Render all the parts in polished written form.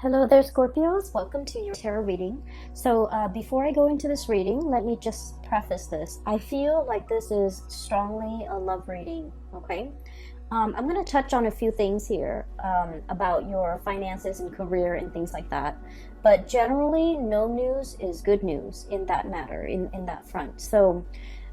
Hello there, Scorpios. Welcome to your tarot reading. So before I go into this reading, let me just preface this. I feel like this is strongly a love reading, okay? I'm going to touch on a few things here about your finances and career and things like that. But generally, no news is good news in that matter, in that front. So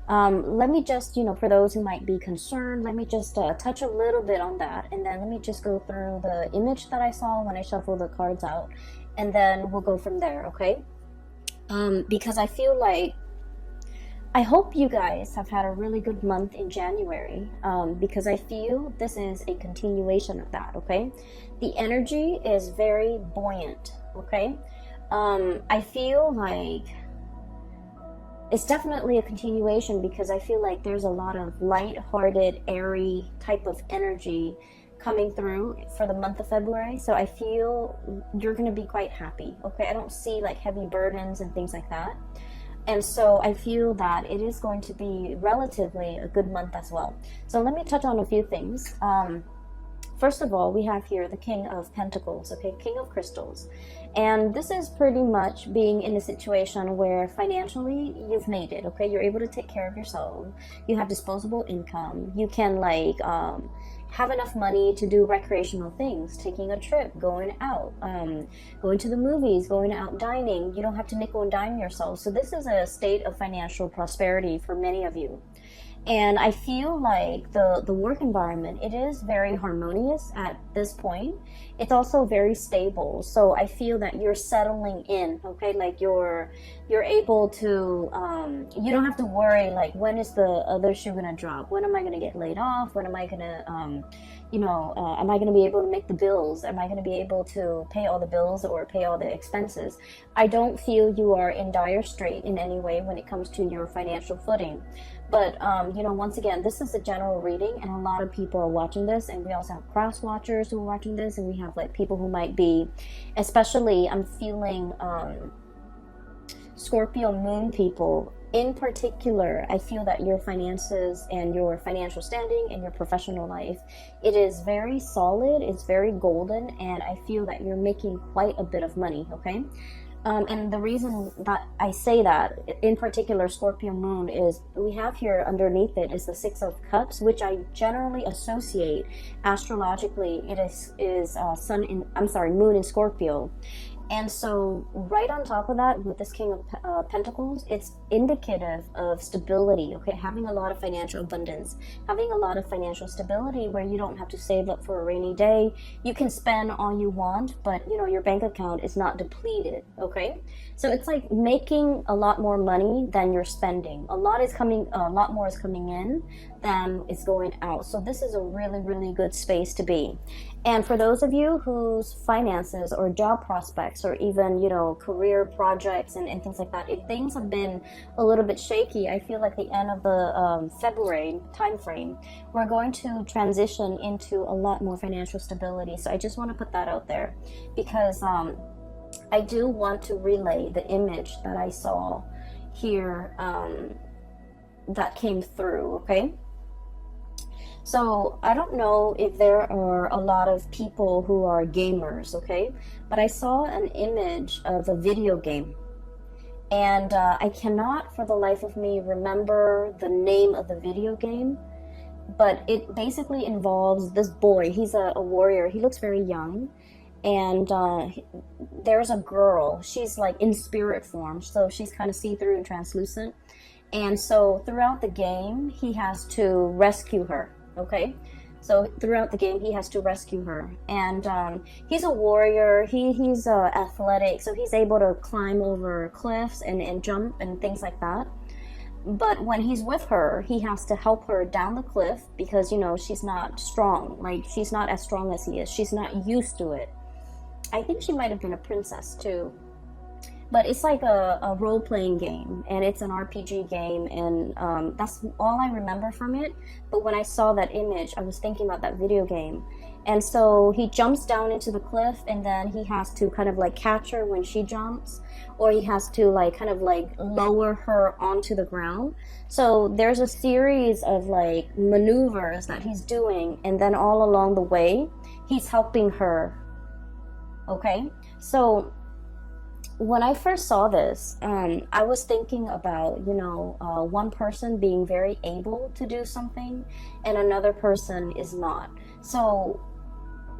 let me just, for those who might be concerned, let me just touch a little bit on that. And then let me just go through the image that I saw when I shuffled the cards out. And then we'll go from there, okay? Because I feel like, I hope you guys have had a really good month in January. Because I feel this is a continuation of that, okay? The energy is very buoyant, okay? I feel like it's definitely a continuation because I feel like there's a lot of light-hearted, airy type of energy coming through for the month of February. So I feel you're going to be quite happy, okay? I don't see like heavy burdens and things like that. And so I feel that it is going to be relatively a good month as well. So let me touch on a few things. First of all, we have here the King of Pentacles, okay, King of Crystals. And this is pretty much being in a situation where financially you've made it, okay? You're able to take care of yourself. You have disposable income. You can have enough money to do recreational things, taking a trip, going out, going to the movies, going out dining. You don't have to nickel and dime yourself. So this is a state of financial prosperity for many of you. And I feel like the work environment, it is very harmonious at this point. It's also very stable. So I feel that you're settling in, okay? Like you're able to, you don't have to worry, like, when is the other shoe gonna drop? When am I gonna get laid off? When am I gonna, am I gonna be able to make the bills? Am I gonna be able to pay all the bills or pay all the expenses? I don't feel you are in dire strait in any way when it comes to your financial footing. But, once again, this is a general reading and a lot of people are watching this, and we also have cross watchers who are watching this, and we have like people who might be, especially I'm feeling Scorpio moon people in particular. I feel that your finances and your financial standing and your professional life, it is very solid, it's very golden, and I feel that you're making quite a bit of money, okay? And the reason that I say that, in particular Scorpio moon, is we have here underneath it is the Six of Cups, which I generally associate astrologically. It is moon in Scorpio. And so right on top of that, with this King of Pentacles, it's indicative of stability, okay? Having a lot of financial abundance, having a lot of financial stability where you don't have to save up for a rainy day. You can spend all you want, but, your bank account is not depleted, okay? So it's like making a lot more money than you're spending. A lot more is coming in than is going out. So this is a really, really good space to be. And for those of you whose finances or job prospects or even, career projects and things like that, if things have been a little bit shaky, I feel like the end of the February time frame, we're going to transition into a lot more financial stability. So I just want to put that out there because I do want to relay the image that I saw here that came through, okay? So I don't know if there are a lot of people who are gamers, okay? But I saw an image of a video game. And I cannot for the life of me remember the name of the video game. But it basically involves this boy. He's a warrior. He looks very young. And there's a girl. She's like in spirit form. So she's kind of see-through and translucent. And so throughout the game, he has to rescue her. Okay, so throughout the game he has to rescue her, and he's a warrior. He's athletic, so he's able to climb over cliffs and jump and things like that. But when he's with her, he has to help her down the cliff because she's not strong. Like, she's not as strong as he is. She's not used to it. I think she might have been a princess too. But it's like a role-playing game, and it's an RPG game, and that's all I remember from it. But when I saw that image, I was thinking about that video game. And so he jumps down into the cliff, and then he has to kind of like catch her when she jumps, or he has to kind of lower her onto the ground. So there's a series of maneuvers that he's doing, and then all along the way, he's helping her Okay, so when I first saw this, I was thinking about, one person being very able to do something and another person is not. So,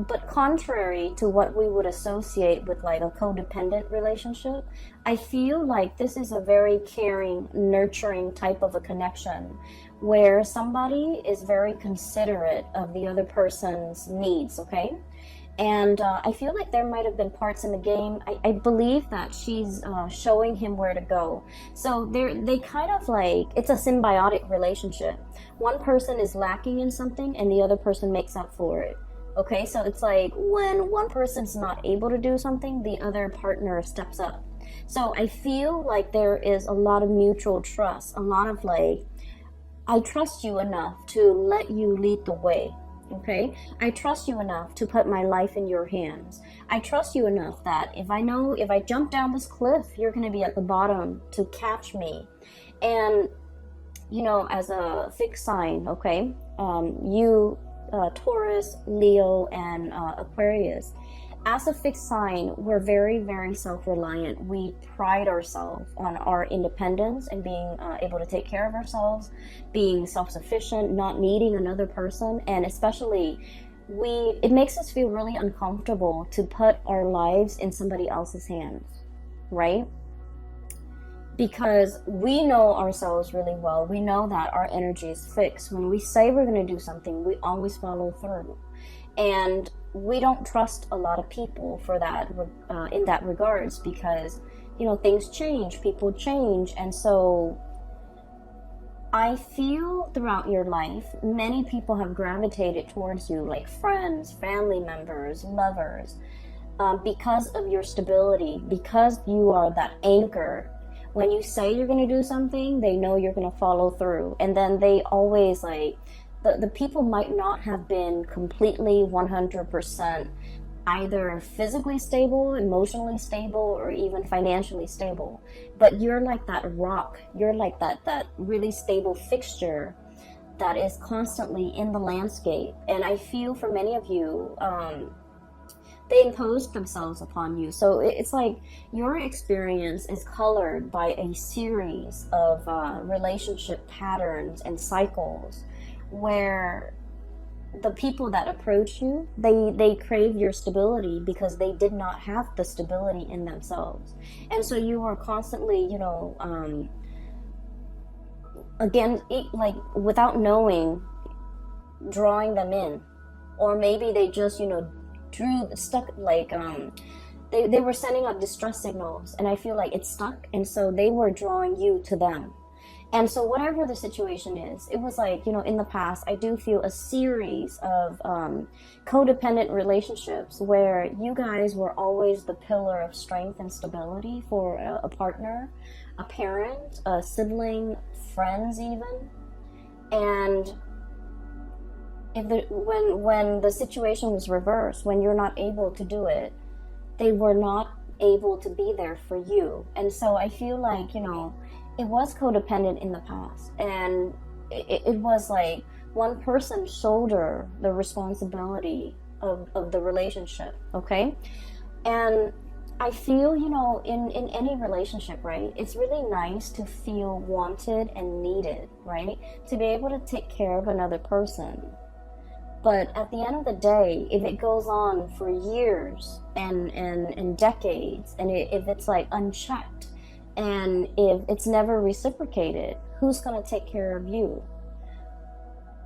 but contrary to what we would associate with like a codependent relationship, I feel like this is a very caring, nurturing type of a connection where somebody is very considerate of the other person's needs, okay? And I feel like there might have been parts in the game. I believe that she's showing him where to go. So they kind of like, it's a symbiotic relationship. One person is lacking in something and the other person makes up for it. Okay, so it's like when one person's not able to do something, the other partner steps up. So I feel like there is a lot of mutual trust, a lot of like, I trust you enough to let you lead the way. Okay, I trust you enough to put my life in your hands. I trust you enough that if I jump down this cliff, you're going to be at the bottom to catch me. And, as a fixed sign, okay, you, Taurus, Leo, and Aquarius, as a fixed sign, we're very, very self-reliant. We pride ourselves on our independence and being able to take care of ourselves, being self-sufficient, not needing another person, and especially it makes us feel really uncomfortable to put our lives in somebody else's hands, right? Because we know ourselves really well. We know that our energy is fixed. When we say we're going to do something, we always follow through. And we don't trust a lot of people for that, in that regards, because things change, people change, and so I feel throughout your life many people have gravitated towards you, like friends, family members, lovers, because of your stability, because you are that anchor. When you say you're going to do something, they know you're going to follow through, and then they always like. The people might not have been completely 100% either physically stable, emotionally stable, or even financially stable. But you're like that rock. You're like that really stable fixture that is constantly in the landscape. And I feel for many of you, they imposed themselves upon you. So it's like your experience is colored by a series of relationship patterns and cycles, where the people that approach you, they crave your stability because they did not have the stability in themselves. And so you are constantly, again, like without knowing, drawing them in. Or maybe they just, they were sending out distress signals, and I feel like it's stuck, and so they were drawing you to them. And so whatever the situation is, it was like, in the past, I do feel a series of codependent relationships where you guys were always the pillar of strength and stability for a partner, a parent, a sibling, friends even. And when the situation was reversed, when you're not able to do it, they were not able to be there for you. And so I feel like, it was codependent in the past, and it was like one person shoulder the responsibility of the relationship, okay? And I feel, in any relationship, right, it's really nice to feel wanted and needed, right? To be able to take care of another person. But at the end of the day, if it goes on for years and decades, and if it's like unchecked, and if it's never reciprocated, who's going to take care of you?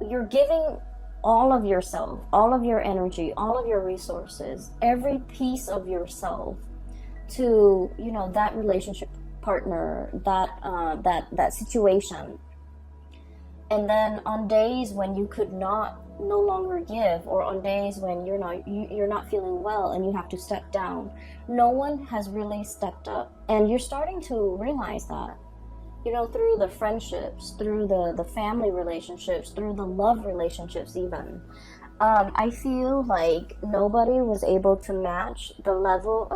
You're giving all of yourself, all of your energy, all of your resources, every piece of yourself to, that relationship partner, that situation. And then on days when you could no longer give, or on days when you're not feeling well and you have to step down, no one has really stepped up. And you're starting to realize that, through the friendships, through the family relationships, through the love relationships even. I feel like nobody was able to match the level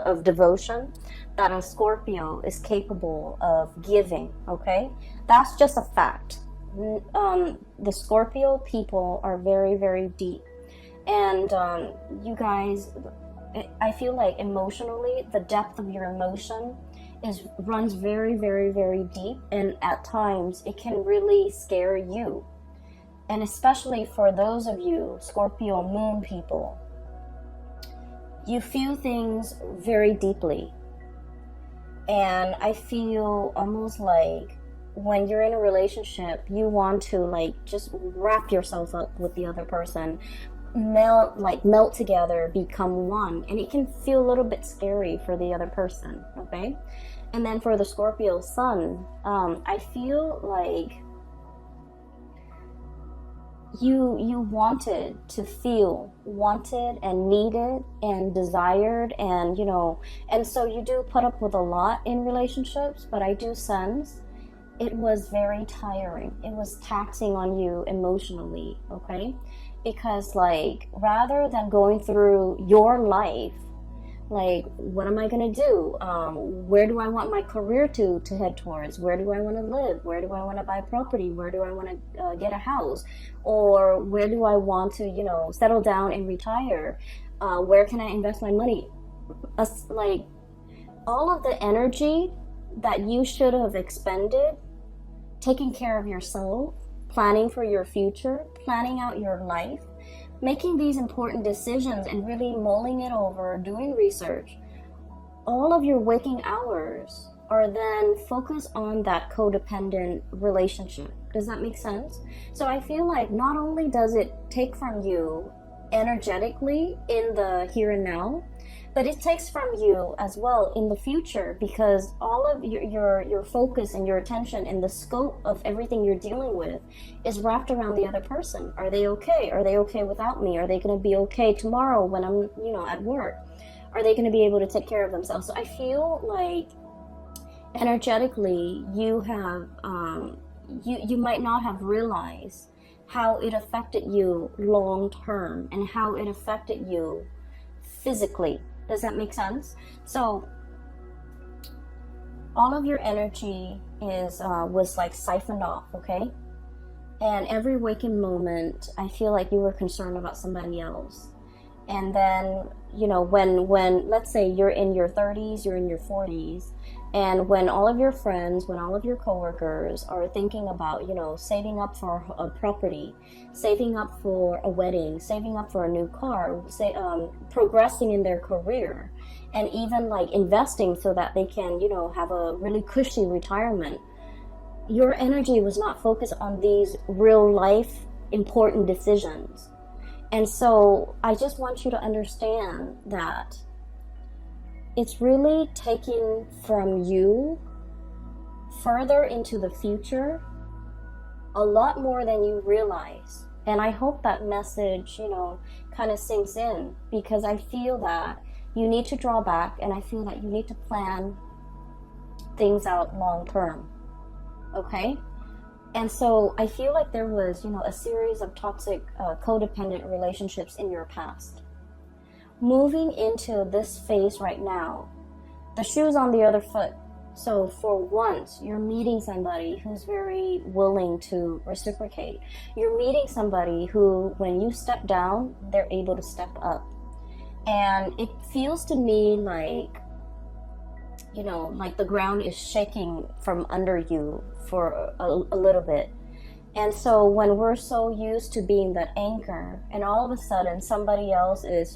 of devotion that a Scorpio is capable of giving, okay? That's just a fact. The Scorpio people are very, very deep, and you guys, I feel like emotionally, the depth of your emotion runs very, very, very deep, and at times it can really scare you. And especially for those of you Scorpio moon people, you feel things very deeply. And I feel almost like when you're in a relationship, you want to like just wrap yourself up with the other person, melt together, become one, and it can feel a little bit scary for the other person. Okay. And then for the Scorpio sun, I feel like you wanted to feel wanted and needed and desired, and and so you do put up with a lot in relationships, but I do sense it was very tiring. It was taxing on you emotionally. Okay. Because like, rather than going through your life, like, what am I going to do? Where do I want my career to head towards? Where do I want to live? Where do I want to buy property? Where do I want to get a house? Or where do I want to, settle down and retire? Where can I invest my money? Like, all of the energy that you should have expended taking care of yourself, planning for your future, planning out your life, making these important decisions and really mulling it over, doing research, all of your waking hours are then focused on that codependent relationship. Does that make sense? So I feel like not only does it take from you energetically in the here and now, but it takes from you as well in the future, because all of your focus and your attention and the scope of everything you're dealing with is wrapped around the other person. Are they okay? Are they okay without me? Are they going to be okay tomorrow when I'm at work? Are they going to be able to take care of themselves? So I feel like energetically you have you might not have realized how it affected you long term and how it affected you physically. Does that make sense? So all of your energy was like siphoned off. Okay. And every waking moment, I feel like you were concerned about somebody else. And then, when let's say you're in your 30s, you're in your 40s, and when all of your friends, when all of your coworkers are thinking about, saving up for a property, saving up for a wedding, saving up for a new car, progressing in their career, and even like investing so that they can, have a really cushy retirement, your energy was not focused on these real life important decisions. And so I just want you to understand that it's really taking from you further into the future a lot more than you realize. And I hope that message, kind of sinks in, because I feel that you need to draw back, and I feel that you need to plan things out long term. Okay? And so I feel like there was, a series of toxic, codependent relationships in your past. Moving into this phase right now, the shoe's on the other foot. So for once, you're meeting somebody who's very willing to reciprocate. You're meeting somebody who, when you step down, they're able to step up. And it feels to me like, like the ground is shaking from under you for a little bit. And so when we're so used to being that anchor, and all of a sudden somebody else is,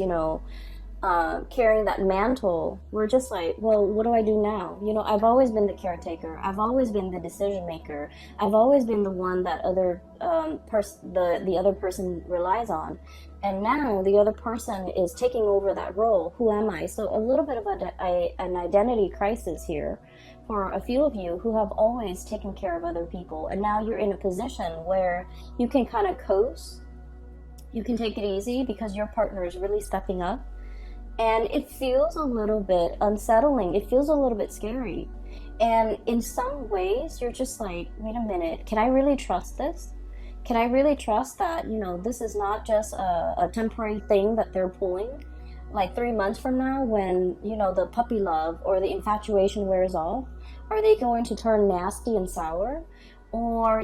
carrying that mantle, we're just like, well, what do I do now? I've always been the caretaker. I've always been the decision maker. I've always been the one that the other person relies on. And now the other person is taking over that role. Who am I? So a little bit of an identity crisis here for a few of you who have always taken care of other people. And now you're in a position where you can kind of coast. You can take it easy because your partner is really stepping up. And it feels a little bit unsettling. It feels a little bit scary. And in some ways, you're just like, wait a minute, can I really trust this? Can I really trust that, this is not just a temporary thing that they're pulling? Like 3 months from now, when, the puppy love or the infatuation wears off, are they going to turn nasty and sour? Or,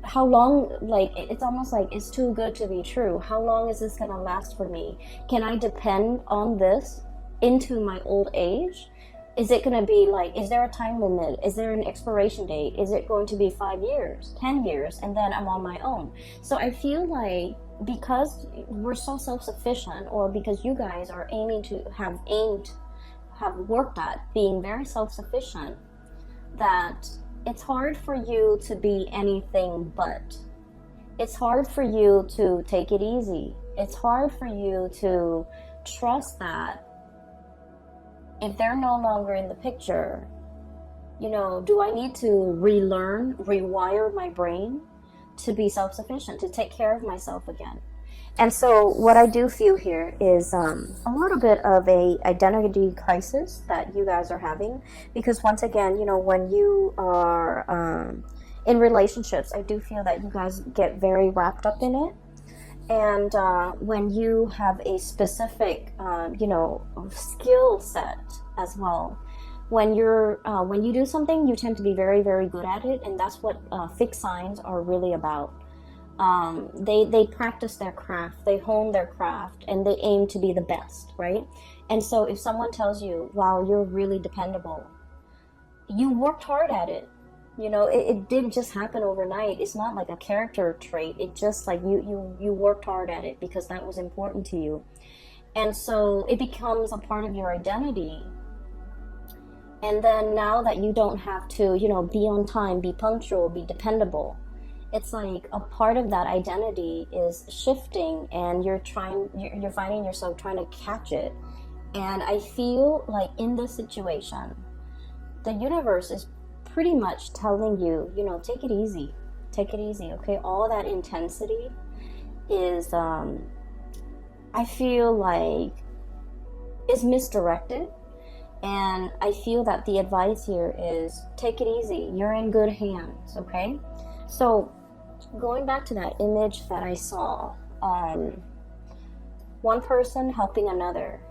how long, like it's almost like it's too good to be true. How long is this gonna last for me? Can I depend on this into my old age? Is it gonna be like, is there a time limit? Is there an expiration date? Is it going to be 5 years, 10 years, and then I'm on my own? So I feel like because we're so self-sufficient, or because you guys are have worked at being very self-sufficient, that it's hard for you to be anything but. It's hard for you to take it easy. It's hard for you to trust that if they're no longer in the picture, do I need to relearn, rewire my brain to be self-sufficient, to take care of myself again? And so what I do feel here is a little bit of a identity crisis that you guys are having, because once again, when you are in relationships, I do feel that you guys get very wrapped up in it. And when you have a specific, skill set as well, when you do something, you tend to be very, very good at it, and that's what fixed signs are really about. They practice their craft, they hone their craft, and they aim to be the best, right? And so if someone tells you, wow, you're really dependable, you worked hard at it. It didn't just happen overnight. It's not like a character trait. It just like you worked hard at it because that was important to you. And so it becomes a part of your identity. And then now that you don't have to, be on time, be punctual, be dependable, it's like a part of that identity is shifting, and you're finding yourself trying to catch it. And I feel like in this situation, the universe is pretty much telling you, take it easy, okay? All that intensity is, I feel like, is misdirected. And I feel that the advice here is take it easy. You're in good hands, okay? So going back to that image that I saw, one person helping another,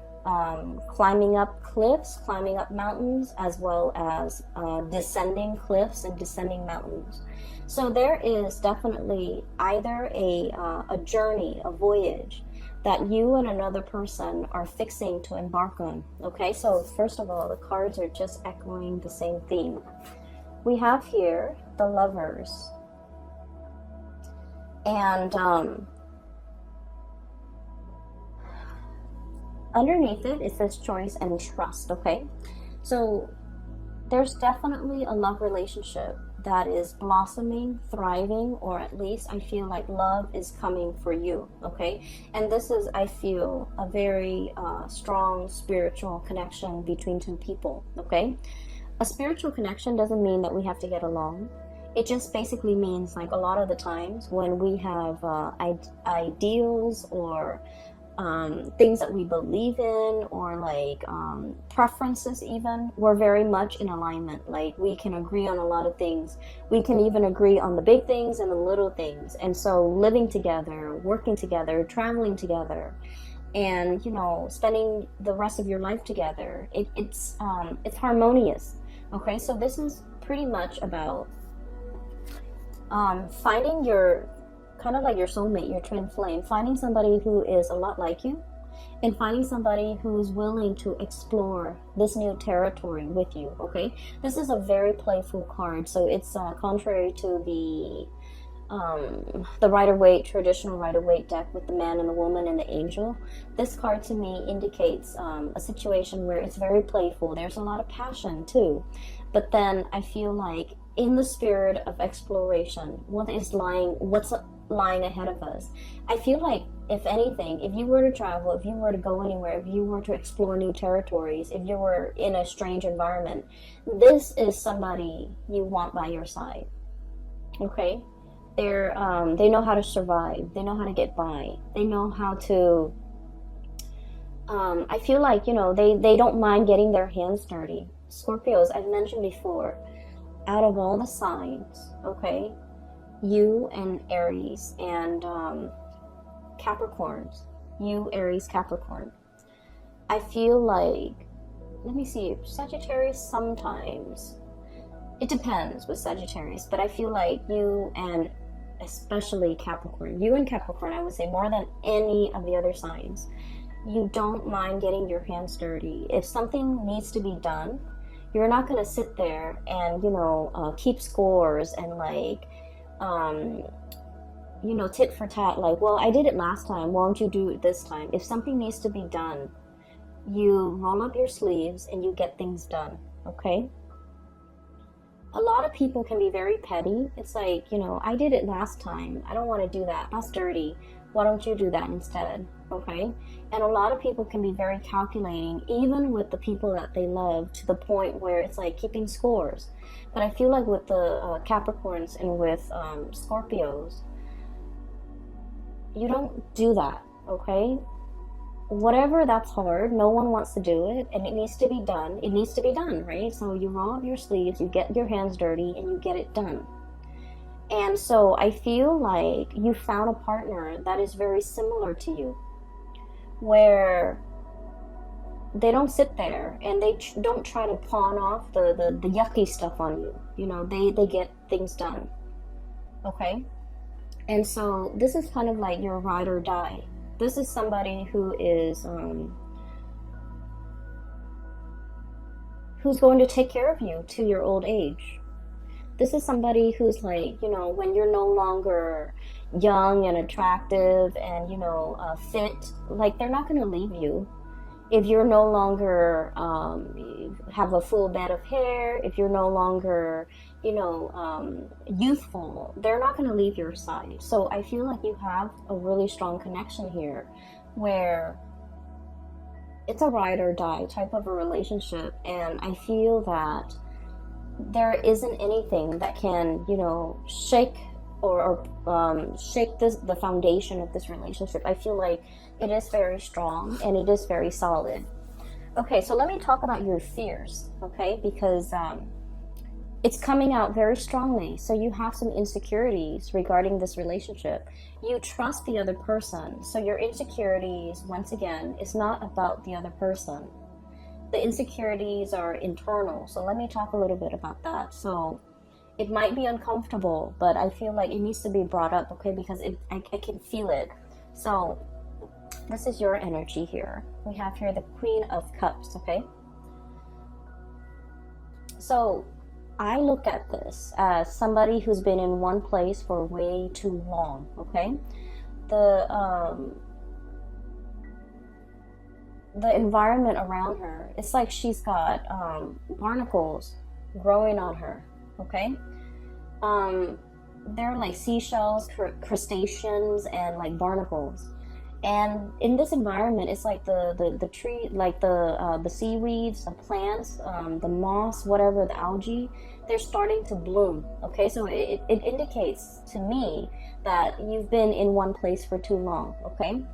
climbing up cliffs, climbing up mountains, as well as descending cliffs and descending mountains. So there is definitely either a journey, a voyage that you and another person are fixing to embark on. Okay, so first of all, the cards are just echoing the same theme. We have here the Lovers, and underneath it says choice and trust. Okay, so there's definitely a love relationship that is blossoming, thriving, or at least I feel like love is coming for you. Okay, and this is, I feel, a very strong spiritual connection between two people. Okay, a spiritual connection doesn't mean that we have to get along. It just basically means, like, a lot of the times when we have ideals or things that we believe in, or like preferences even, we're very much in alignment. Like, we can agree on a lot of things. We can even agree on the big things and the little things. And so living together, working together, traveling together, and spending the rest of your life together, it's harmonious. Okay, so this is pretty much about finding your, kind of like your soulmate, your twin flame, finding somebody who is a lot like you, and finding somebody who's willing to explore this new territory with you. Okay, this is a very playful card, so it's contrary to the Rider-Waite, traditional Rider-Waite deck with the man and the woman and the angel. This card to me indicates a situation where it's very playful. There's a lot of passion too, but then I feel like in the spirit of exploration, what's lying ahead of us. I feel like, if anything, if you were to travel, if you were to go anywhere, if you were to explore new territories, if you were in a strange environment, this is somebody you want by your side. Okay, they know how to survive, they know how to get by, they know how to I feel like they don't mind getting their hands dirty. Scorpios, I've mentioned before, out of all the signs, okay, you and Aries and Capricorns, you, Aries, Capricorn, I feel like, let me see, Sagittarius sometimes, it depends with Sagittarius, but I feel like you and especially Capricorn. You and Capricorn, I would say, more than any of the other signs, you don't mind getting your hands dirty. If something needs to be done, you're not going to sit there and, keep scores and like, tit for tat, like, well, I did it last time, why don't you do it this time? If something needs to be done, you roll up your sleeves and you get things done, okay? A lot of people can be very petty. It's like, I did it last time, I don't want to do that, that's dirty, why don't you do that instead, okay? And a lot of people can be very calculating, even with the people that they love, to the point where it's like keeping scores. But I feel like with the Capricorns and with Scorpios, you don't do that, okay? Whatever that's hard, no one wants to do it, and it needs to be done. It needs to be done, right? So you roll up your sleeves, you get your hands dirty, and you get it done. And so I feel like you found a partner that is very similar to you, where they don't sit there and they don't try to pawn off the yucky stuff on you. They get things done, okay? And so this is kind of like your ride or die. This is somebody who is who's going to take care of you to your old age. This is somebody who's like, when you're no longer young and attractive and, fit, like, they're not going to leave you. If you're no longer have a full bed of hair, if you're no longer, youthful, they're not going to leave your side. So I feel like you have a really strong connection here where it's a ride or die type of a relationship. And I feel that there isn't anything that can, shake or shake the foundation of this relationship. I feel like it is very strong and it is very solid. Okay, so let me talk about your fears, okay? Because it's coming out very strongly. So you have some insecurities regarding this relationship. You trust the other person. So your insecurities, once again, is not about the other person. The insecurities are internal. So let me talk a little bit about that. So it might be uncomfortable, but I feel like it needs to be brought up, okay? Because I can feel it. So this is your energy here. We have here the Queen of Cups, okay? So I look at this as somebody who's been in one place for way too long, okay? The environment around her, it's like she's got barnacles growing on her, okay? They're like seashells, crustaceans, and like barnacles. And in this environment, it's like the tree, like the seaweeds, the plants, the moss, whatever, the algae, they're starting to bloom, okay? So it indicates to me that you've been in one place for too long, okay?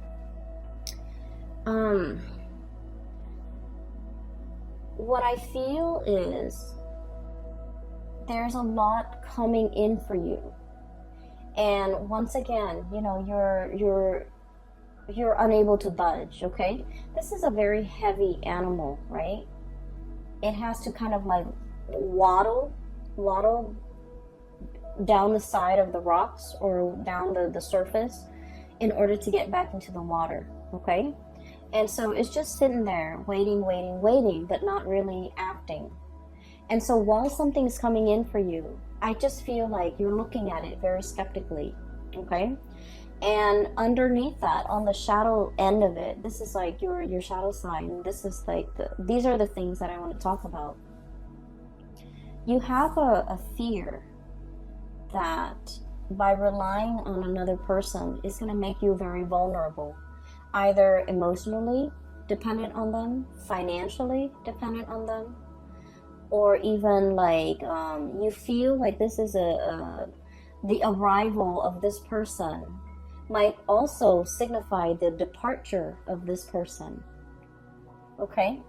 What I feel is there's a lot coming in for you. And once again, you're unable to budge, okay? This is a very heavy animal, right? It has to kind of like waddle down the side of the rocks or down the surface in order to get back into the water, okay? And so it's just sitting there waiting, but not really acting. And so while something's coming in for you, I just feel like you're looking at it very skeptically, okay? And underneath that, on the shadow end of it, this is like your shadow sign. This is like these are the things that I want to talk about. You have a fear that by relying on another person is going to make you very vulnerable, either emotionally dependent on them, financially dependent on them, or even like you feel like this is the arrival of this person might also signify the departure of this person, okay?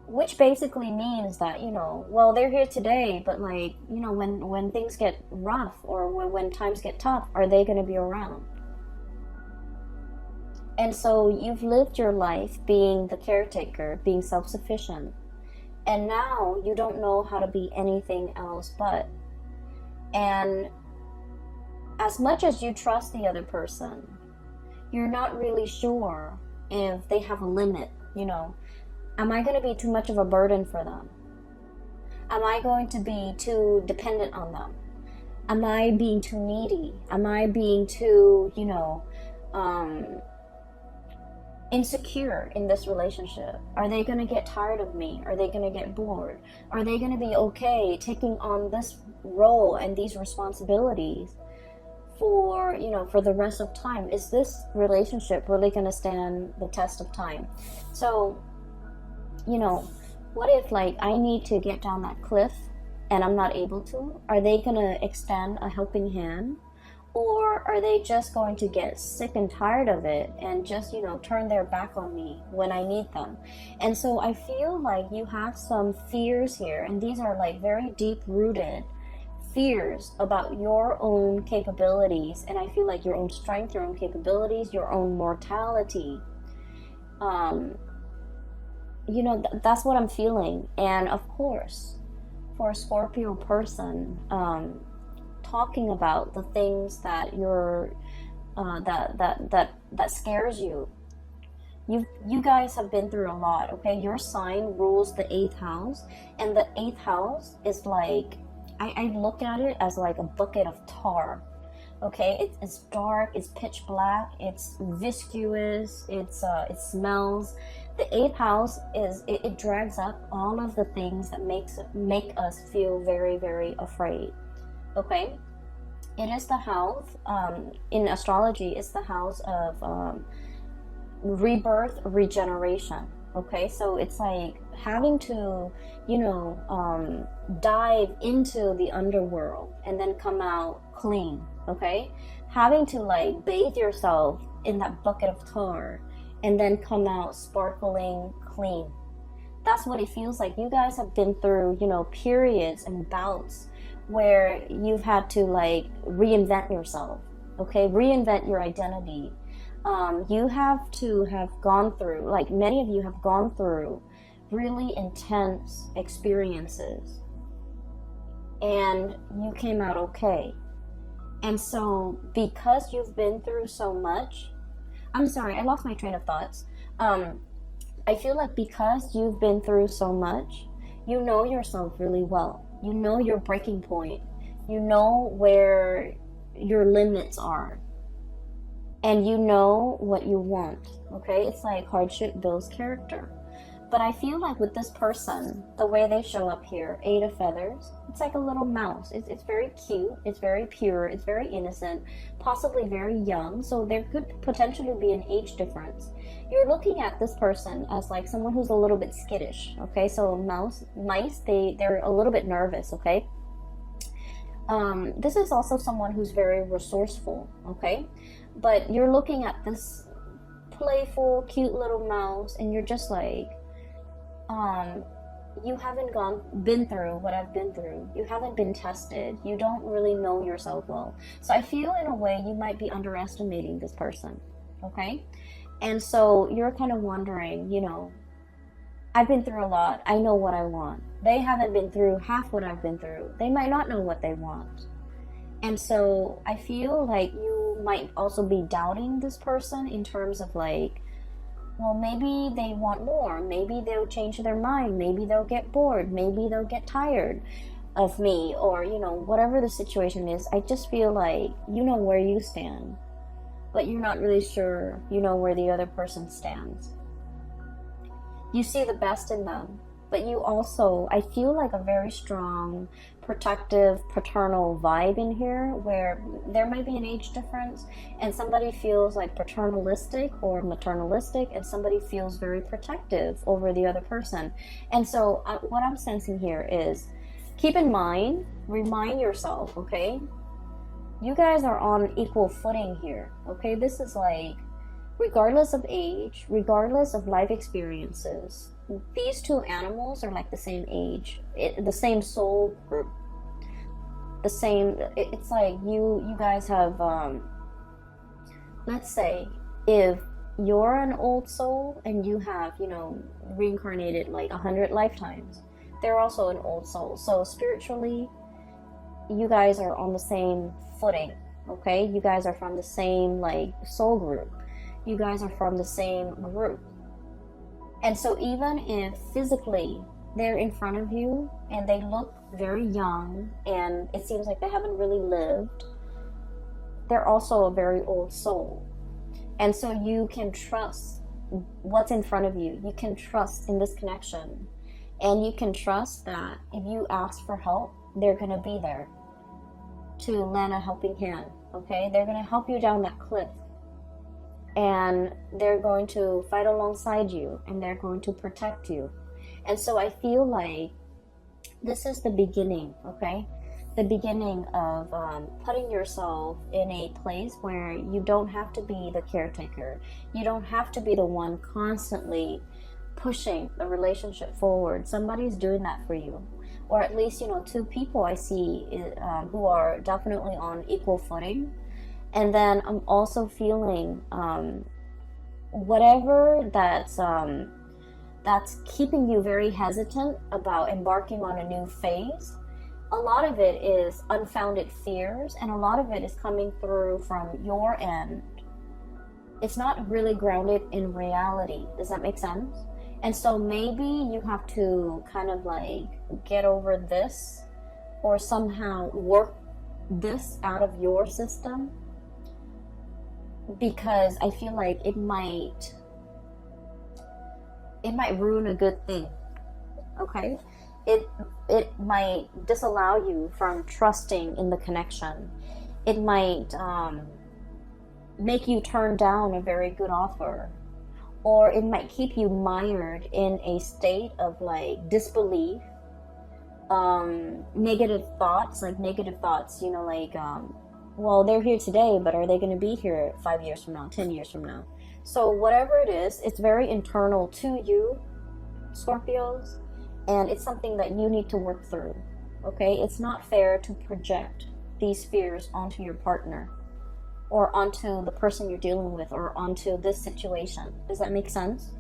Which basically means that, well, they're here today, but like, when things get rough or when times get tough, are they going to be around? And so you've lived your life being the caretaker, being self-sufficient, and now you don't know how to be anything else but. And as much as you trust the other person, you're not really sure if they have a limit, you know. Am I going to be too much of a burden for them? Am I going to be too dependent on them? Am I being too needy? Am I being too, you know, insecure in this relationship? Are they going to get tired of me? Are they going to get bored? Are they going to be okay taking on this role and these responsibilities for, you know, for the rest of time? Is this relationship really going to stand the test of time? So, you know, what if like I need to get down that cliff and I'm not able to? Are they going to extend a helping hand? Or are they just going to get sick and tired of it and just, you know, turn their back on me when I need them? And so I feel like you have some fears here, and these are like very deep-rooted fears about your own capabilities, and I feel like your own strength, your own capabilities, your own mortality. You know, that's what I'm feeling. And of course, for a Scorpio person, talking about the things that you're that scares you. You guys have been through a lot, okay? Your sign rules the 8th house, and the 8th house is like, I look at it as like a bucket of tar. Okay, it's dark, it's pitch black, it's viscous, it smells. The 8th house is it drags up all of the things that make us feel very, very afraid. Okay, it is the house, in astrology, it's the house of rebirth, regeneration. Okay, so it's like having to, you know, dive into the underworld and then come out clean. Okay, having to like bathe yourself in that bucket of tar and then come out sparkling clean. That's what it feels like. You guys have been through, you know, periods and bouts where you've had to like reinvent yourself, okay, reinvent your identity. You have to have gone through, like many of you have gone through really intense experiences and you came out okay. And so because you've been through so much, I'm sorry, I lost my train of thoughts. I feel like because you've been through so much, you know yourself really well. You know your breaking point. You know where your limits are. And you know what you want, okay? It's like hardship builds character. But I feel like with this person, the way they show up here, 8 of feathers, it's like a little mouse. It's very cute, it's very pure, it's very innocent, possibly very young. So there could potentially be an age difference. You're looking at this person as like someone who's a little bit skittish, okay? So mice, they're a little bit nervous, okay? This is also someone who's very resourceful, okay? But you're looking at this playful, cute little mouse and you're just like, you haven't been through what I've been through. You haven't been tested. You don't really know yourself well. So I feel in a way you might be underestimating this person, okay? And so you're kind of wondering, you know, I've been through a lot. I know what I want. They haven't been through half what I've been through. They might not know what they want. And so I feel like you might also be doubting this person in terms of like, well, maybe they want more. Maybe they'll change their mind. Maybe they'll get bored. Maybe they'll get tired of me, or, you know, whatever the situation is. I just feel like you know where you stand, but you're not really sure you know where the other person stands. You see the best in them, but you also, I feel like a very strong protective paternal vibe in here, where there might be an age difference and somebody feels like paternalistic or maternalistic and somebody feels very protective over the other person. And so what I'm sensing here is, keep in mind, remind yourself, okay, you guys are on equal footing here, okay? This is like, regardless of age, regardless of life experiences, these two animals are like the same age, the same soul group, the same. It's like you guys have, let's say, if you're an old soul and you have, you know, reincarnated like 100 lifetimes, they're also an old soul. So spiritually, you guys are on the same footing. okay? You guys are from the same like soul group. You guys are from the same group. And so even if physically they're in front of you and they look very young and it seems like they haven't really lived, they're also a very old soul. And so you can trust what's in front of you. You can trust in this connection. And you can trust that if you ask for help, they're going to be there to lend a helping hand, okay? They're going to help you down that cliff. And they're going to fight alongside you, and they're going to protect you. And so I feel like this is the beginning, okay? The beginning of putting yourself in a place where you don't have to be the caretaker. You don't have to be the one constantly pushing the relationship forward. Somebody's doing that for you. Or at least, two people I see who are definitely on equal footing. And then I'm also feeling whatever that's keeping you very hesitant about embarking on a new phase. A lot of it is unfounded fears, and a lot of it is coming through from your end. It's not really grounded in reality. Does that make sense? And so maybe you have to kind of like get over this or somehow work this out of your system, because I feel like it might ruin a good thing, okay? It might disallow you from trusting in the connection. It might make you turn down a very good offer, or it might keep you mired in a state of like disbelief, negative thoughts, well, they're here today, but are they going to be here 5 years from now, 10 years from now? So whatever it is, it's very internal to you, Scorpios, and it's something that you need to work through, okay? It's not fair to project these fears onto your partner or onto the person you're dealing with or onto this situation. Does that make sense?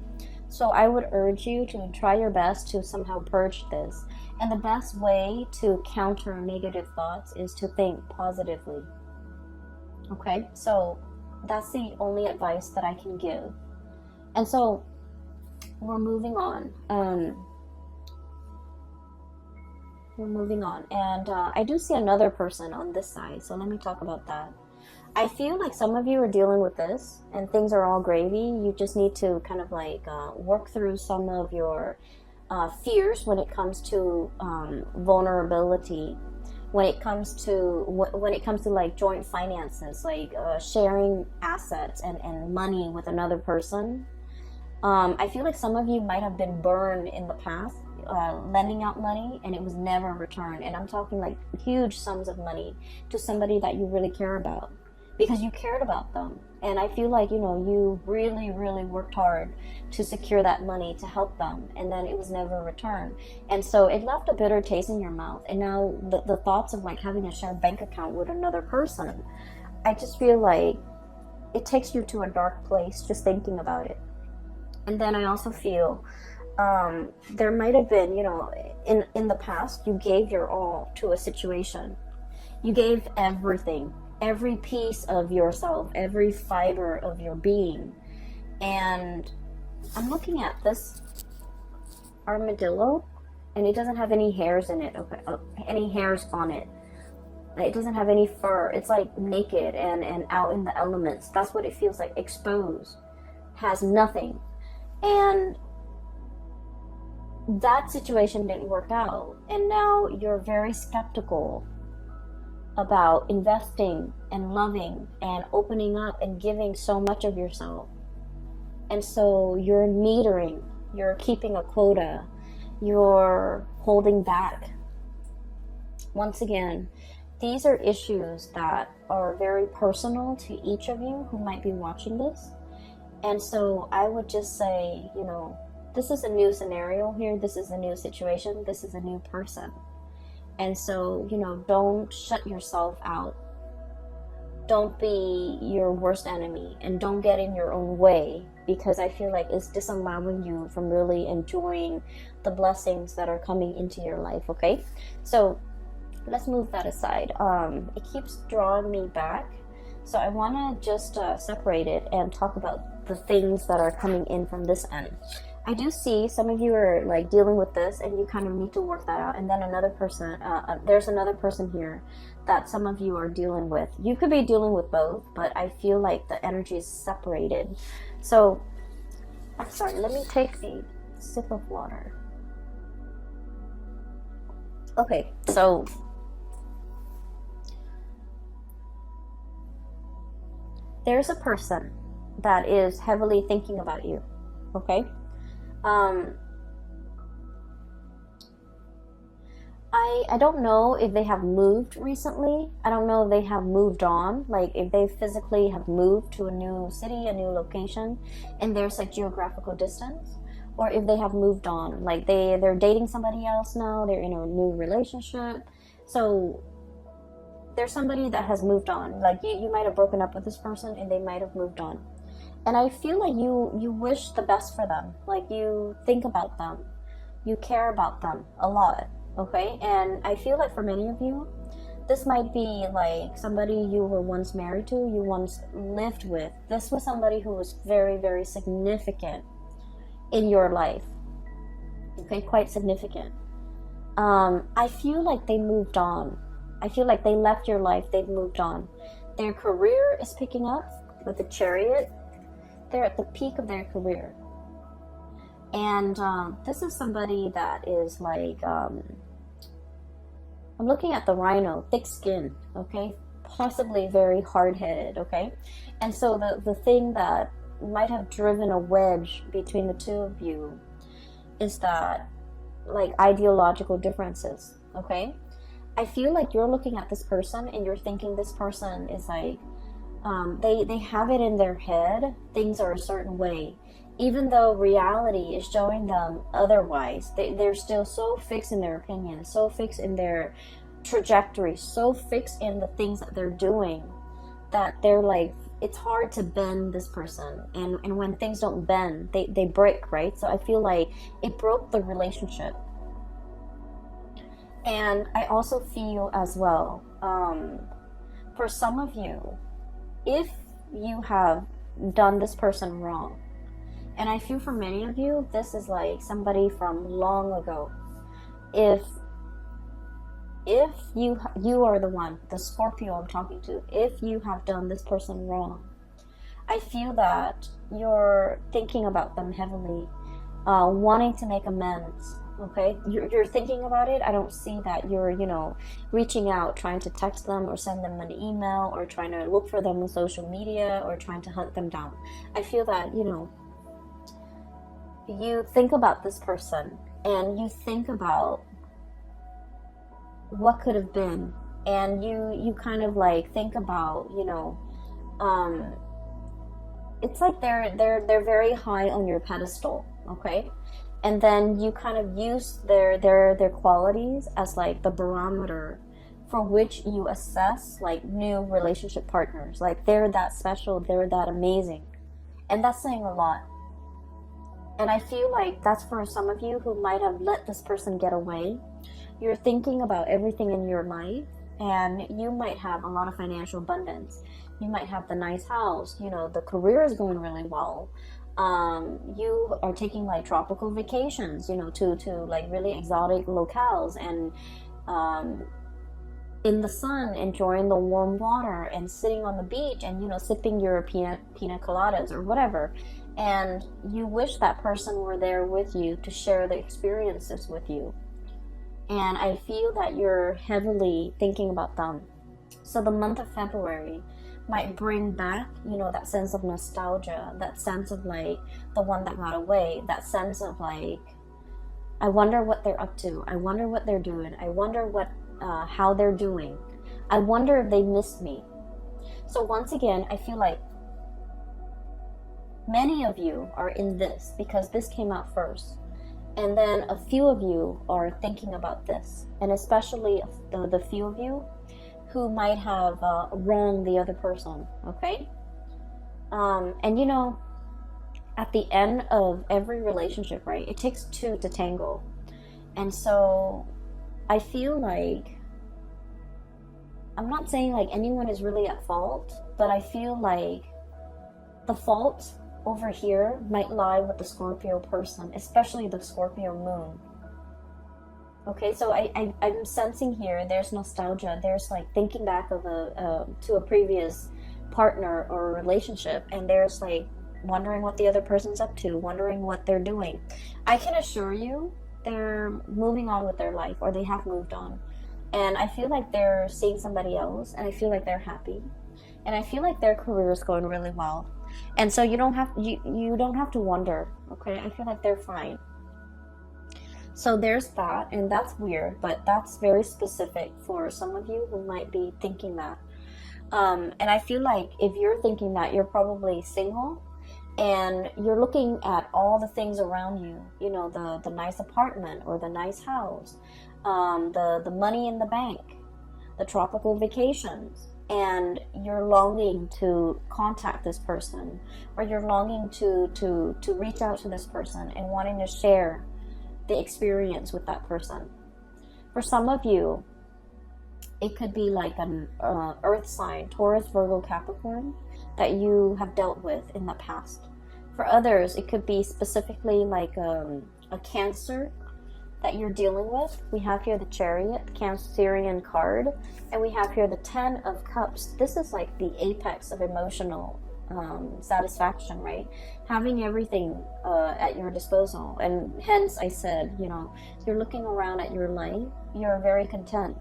So I would urge you to try your best to somehow purge this. And the best way to counter negative thoughts is to think positively. Okay, so that's the only advice that I can give. And so we're moving on. And I do see another person on this side, so let me talk about that. I feel like some of you are dealing with this and things are all gravy. You just need to kind of like work through some of your fears when it comes to vulnerability, when it comes to like joint finances, like sharing assets and money with another person. I feel like some of you might have been burned in the past, lending out money and it was never returned. And I'm talking like huge sums of money to somebody that you really care about, because you cared about them. And I feel like, you really, really worked hard to secure that money to help them, and then it was never returned. And so it left a bitter taste in your mouth. And now the thoughts of like having a shared bank account with another person, I just feel like it takes you to a dark place just thinking about it. And then I also feel there might have been, in the past, you gave your all to a situation. You gave everything. Every piece of yourself, every fiber of your being. And I'm looking at this armadillo, and it doesn't have any hairs in it, any hairs on it. It doesn't have any fur. It's like naked and out in the elements. That's what it feels like, exposed. Has nothing. And that situation didn't work out. And now you're very skeptical about investing and loving and opening up and giving so much of yourself. And so you're metering, you're keeping a quota, you're holding back. Once again, these are issues that are very personal to each of you who might be watching this. And so I would just say, this is a new scenario here, this is a new situation, this is a new person. And so, don't shut yourself out. Don't be your worst enemy, and don't get in your own way, because I feel like it's disallowing you from really enjoying the blessings that are coming into your life, okay? So let's move that aside. It keeps drawing me back So I want to just separate it and talk about the things that are coming in from this end. I do see some of you are like dealing with this and you kind of need to work that out. And then another person, there's another person here that some of you are dealing with. You could be dealing with both, but I feel like the energy is separated. So, I'm sorry, let me take a sip of water. Okay, so there's a person that is heavily thinking about you, okay? I don't know if they have moved recently. I don't know if they have moved on, like if they physically have moved to a new city, a new location, and there's like geographical distance, or if they have moved on, like they're dating somebody else now, they're in a new relationship. So there's somebody that has moved on. Like you might have broken up with this person and they might have moved on. And I feel like you wish the best for them. Like you think about them. You care about them a lot, okay? And I feel like for many of you, this might be like somebody you were once married to, you once lived with. This was somebody who was very, very significant in your life, okay? Quite significant. I feel like they moved on. I feel like they left your life, they've moved on. Their career is picking up with the Chariot. They're at the peak of their career. And this is somebody that is like, I'm looking at the Rhino, thick skin, okay? Possibly very hard-headed, okay? And so the thing that might have driven a wedge between the two of you is that, like, ideological differences, okay? I feel like you're looking at this person and you're thinking this person is like, they have it in their head, things are a certain way. Even though reality is showing them otherwise, they're still so fixed in their opinion, so fixed in their trajectory, so fixed in the things that they're doing, that they're like, it's hard to bend this person. And when things don't bend, they break, right? So I feel like it broke the relationship. And I also feel as well, for some of you, if you have done this person wrong, and I feel for many of you, this is like somebody from long ago. If you are the one, the Scorpio I'm talking to, if you have done this person wrong, I feel that you're thinking about them heavily, wanting to make amends. Okay, you're thinking about it. I don't see that you're, reaching out, trying to text them or send them an email or trying to look for them on social media or trying to hunt them down. I feel that, you think about this person and you think about what could have been, and you kind of like think about, it's like they're very high on your pedestal, okay? And then you kind of use their qualities as like the barometer for which you assess like new relationship partners. Like they're that special, they're that amazing. And that's saying a lot. And I feel like that's for some of you who might have let this person get away. You're thinking about everything in your life, and you might have a lot of financial abundance. You might have the nice house, the career is going really well. You are taking like tropical vacations, to like really exotic locales, and in the sun, enjoying the warm water and sitting on the beach and, sipping your pina coladas or whatever. And you wish that person were there with you to share the experiences with you. And I feel that you're heavily thinking about them. So the month of February might bring back, that sense of nostalgia, that sense of like the one that got away, that sense of like, I wonder what they're up to. I wonder what they're doing. I wonder how they're doing. I wonder if they missed me. So once again, I feel like many of you are in this because this came out first. And then a few of you are thinking about this. And especially the few of you who might have wronged the other person, okay? And at the end of every relationship, right, it takes two to tango. And so I feel like I'm not saying like anyone is really at fault, but I feel like the fault over here might lie with the Scorpio person, especially the Scorpio moon. Okay, so I'm sensing here there's nostalgia. There's like thinking back of to a previous partner or relationship, and there's like wondering what the other person's up to, wondering what they're doing. I can assure you they're moving on with their life, or they have moved on. And I feel like they're seeing somebody else, and I feel like they're happy. And I feel like their career is going really well. And so you don't have to wonder, okay? I feel like they're fine. So there's that, and that's weird, but that's very specific for some of you who might be thinking that. And I feel like if you're thinking that, you're probably single, and you're looking at all the things around you, you know, the nice apartment or the nice house, the money in the bank, the tropical vacations, and you're longing to contact this person, or you're longing to reach out to this person and wanting to share the experience with that person. For some of you, it could be like an earth sign, Taurus, Virgo, Capricorn, that you have dealt with in the past. For others, it could be specifically like a Cancer that you're dealing with. We have here the Chariot, Cancerian card, and we have here the Ten of Cups. This is like the apex of emotional satisfaction, right? Having everything at your disposal. And hence I said, you know, you're looking around at your life, you're very content.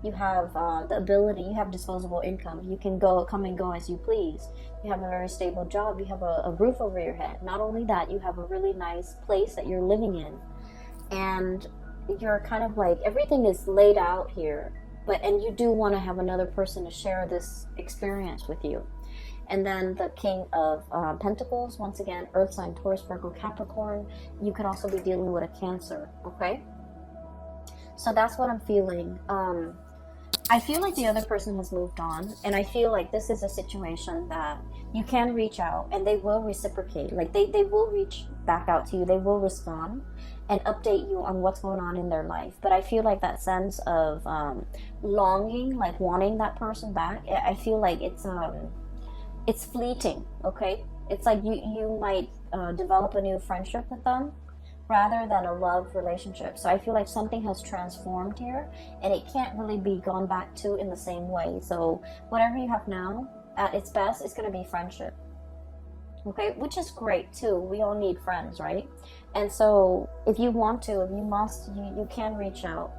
You have the ability, you have disposable income. You can come and go as you please. You have a very stable job. You have a roof over your head. Not only that, you have a really nice place that you're living in. And you're kind of like, everything is laid out here. And you do want to have another person to share this experience with you. And then the King of Pentacles, once again, Earth sign, Taurus, Virgo, Capricorn. You could also be dealing with a Cancer, okay? So that's what I'm feeling. I feel like the other person has moved on, and I feel like this is a situation that you can reach out, and they will reciprocate. Like, they will reach back out to you. They will respond and update you on what's going on in their life. But I feel like that sense of longing, like wanting that person back, I feel like it's fleeting, okay? It's like you might develop a new friendship with them rather than a love relationship. So I feel like something has transformed here, and it can't really be gone back to in the same way. So whatever you have now, at its best, it's going to be friendship, okay? Which is great too. We all need friends, right? And so if you want to, if you must, you can reach out.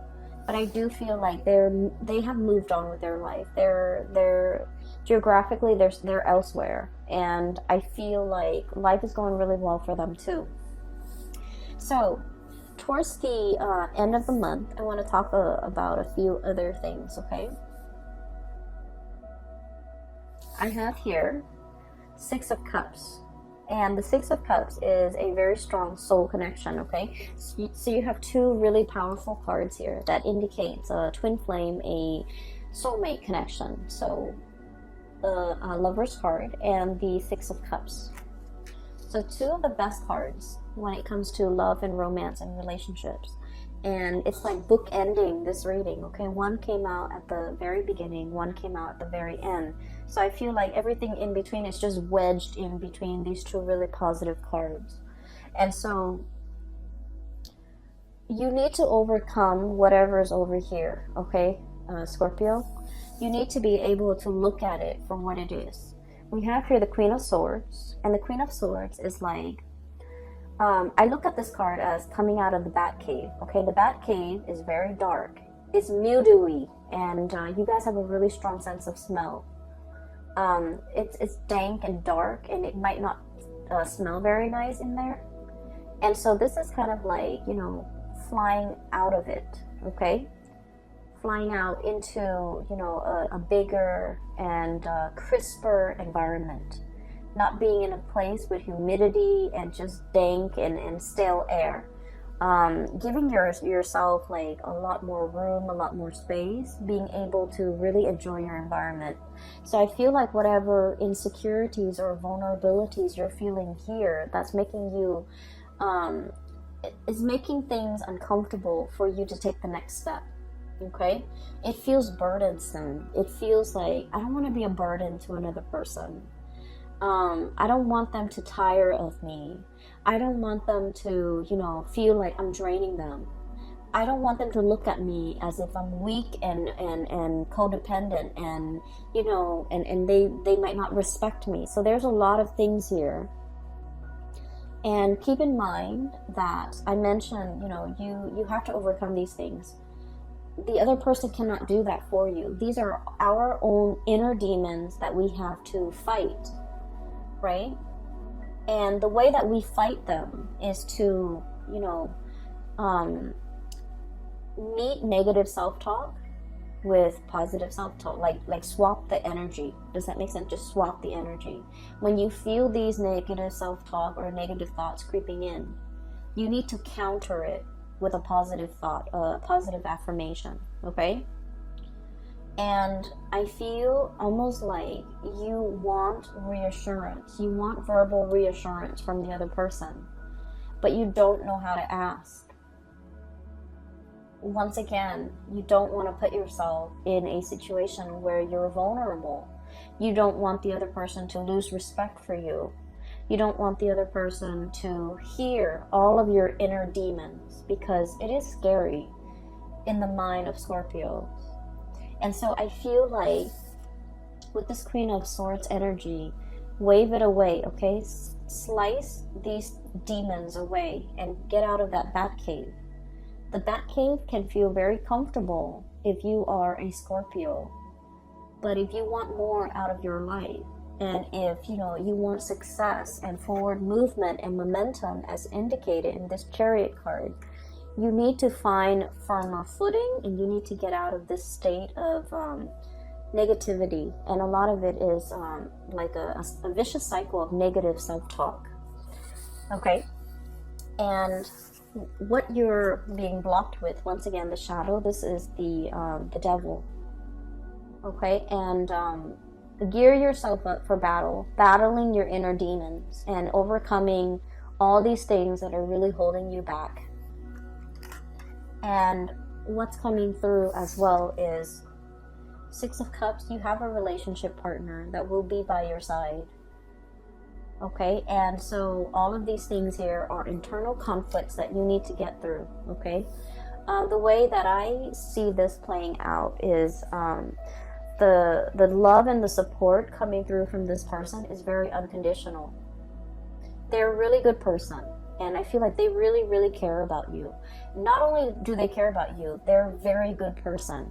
But I do feel like they have moved on with their life. They're geographically they're elsewhere, and I feel like life is going really well for them too. So towards the end of the month, I want to talk about a few other things, okay? I have here Six of Cups. And the Six of Cups is a very strong soul connection, okay? So you have two really powerful cards here that indicates a twin flame, a soulmate connection. So the Lover's card and the Six of Cups. So two of the best cards when it comes to love and romance and relationships. And it's like bookending this reading, okay? One came out at the very beginning, one came out at the very end. So I feel like everything in between is just wedged in between these two really positive cards. And so you need to overcome whatever is over here, okay, Scorpio? You need to be able to look at it for what it is. We have here the Queen of Swords, and the Queen of Swords is like, I look at this card as coming out of the Bat Cave. Okay, the Bat Cave is very dark. It's mildewy, and you guys have a really strong sense of smell. It's dank and dark, and it might not smell very nice in there. And so this is kind of like, you know, flying out of it, okay? Flying out into, you know, a bigger and crisper environment. Not being in a place with humidity and just dank and stale air. Giving yourself like a lot more room, a lot more space, being able to really enjoy your environment. So I feel like whatever insecurities or vulnerabilities you're feeling here, that's making you, is making things uncomfortable for you to take the next step. Okay, it feels burdensome. It feels like I don't want to be a burden to another person. I don't want them to tire of me. I don't want them to, feel like I'm draining them. I don't want them to look at me as if I'm weak and codependent, and they might not respect me. So there's a lot of things here. And keep in mind that I mentioned, you have to overcome these things. The other person cannot do that for you. These are our own inner demons that we have to fight, right? And the way that we fight them is to, meet negative self-talk with positive self-talk, like swap the energy. Does that make sense? Just swap the energy. When you feel these negative self-talk or negative thoughts creeping in, you need to counter it with a positive thought, a positive affirmation. Okay? And I feel almost like you want reassurance. You want verbal reassurance from the other person, but you don't know how to ask. Once again, you don't want to put yourself in a situation where you're vulnerable. You don't want the other person to lose respect for you. You don't want the other person to hear all of your inner demons, because it is scary in the mind of Scorpio. And so I feel like with this Queen of Swords energy, wave it away, okay? Slice these demons away and get out of that bat cave. The bat cave can feel very comfortable if you are a Scorpio. But if you want more out of your life, and if you want success and forward movement and momentum as indicated in this Chariot card, you need to find firmer footing, and you need to get out of this state of negativity. And a lot of it is like a vicious cycle of negative self-talk. Okay? And what you're being blocked with, once again, the shadow, this is the devil. Okay? And gear yourself up for battle, battling your inner demons and overcoming all these things that are really holding you back. And what's coming through as well is Six of Cups. You have a relationship partner that will be by your side. Okay, and so all of these things here are internal conflicts that you need to get through. Okay, the way that I see this playing out is the love and the support coming through from this person is very unconditional. They're a really good person, and I feel like they really, really care about you. Not only do they care about you, they're a very good person.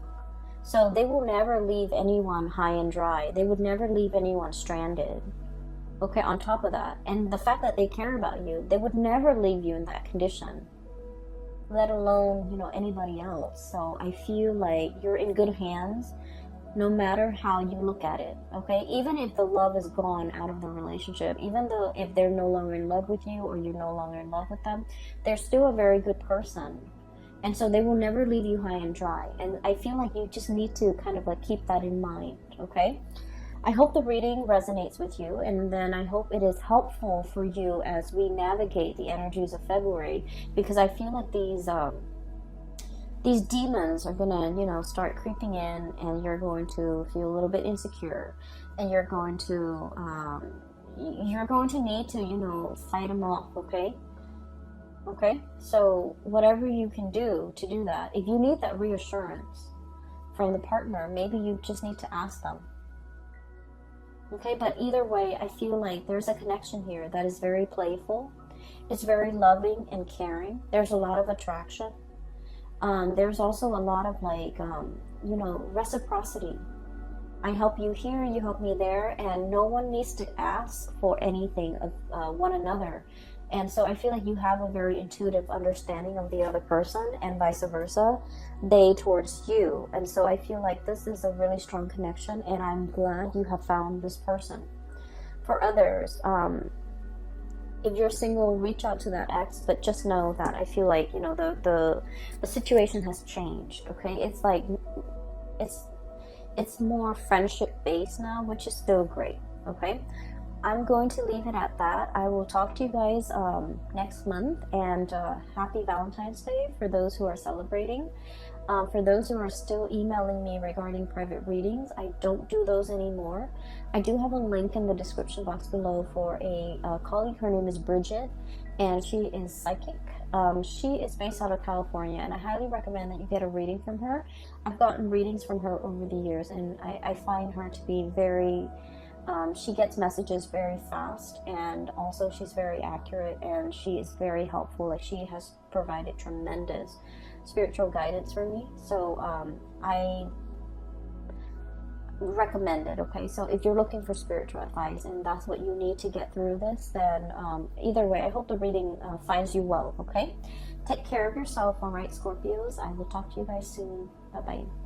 So they will never leave anyone high and dry. They would never leave anyone stranded. Okay, on top of that, and the fact that they care about you, they would never leave you in that condition, let alone, anybody else. So I feel like you're in good hands, no matter how you look at it. Okay, even if the love is gone out of the relationship, even though if they're no longer in love with you or you're no longer in love with them, they're still a very good person. And so they will never leave you high and dry. And I feel like you just need to kind of like keep that in mind. Okay, I hope the reading resonates with you, and then I hope it is helpful for you as we navigate the energies of February, because I feel like these demons are gonna, start creeping in, and you're going to feel a little bit insecure, and you're going to need to, fight them off. Okay? Okay? So whatever you can do to do that, if you need that reassurance from the partner, maybe you just need to ask them. Okay, but either way, I feel like there's a connection here that is very playful. It's very loving and caring. There's a lot of attraction. There's also a lot of reciprocity. I help you here, you help me there, and no one needs to ask for anything of one another. And so I feel like you have a very intuitive understanding of the other person, and vice versa, they towards you. And so I feel like this is a really strong connection, and I'm glad you have found this person. For others, if you're single, reach out to that ex, but just know that I feel like, the situation has changed. Okay, it's like it's more friendship based now, which is still great. Okay, I'm going to leave it at that. I will talk to you guys next month, and happy Valentine's Day for those who are celebrating. For those who are still emailing me regarding private readings, I don't do those anymore. I do have a link in the description box below for a colleague. Her name is Bridget, and she is psychic. She is based out of California, and I highly recommend that you get a reading from her. I've gotten readings from her over the years, and I find her to be very... she gets messages very fast, and also she's very accurate, and she is very helpful. Like, she has provided tremendous spiritual guidance for me, so I recommend it. Okay, so if you're looking for spiritual advice and that's what you need to get through this, then either way, I hope the reading finds you well. Okay, take care of yourself. All right, Scorpios, I will talk to you guys soon. Bye bye.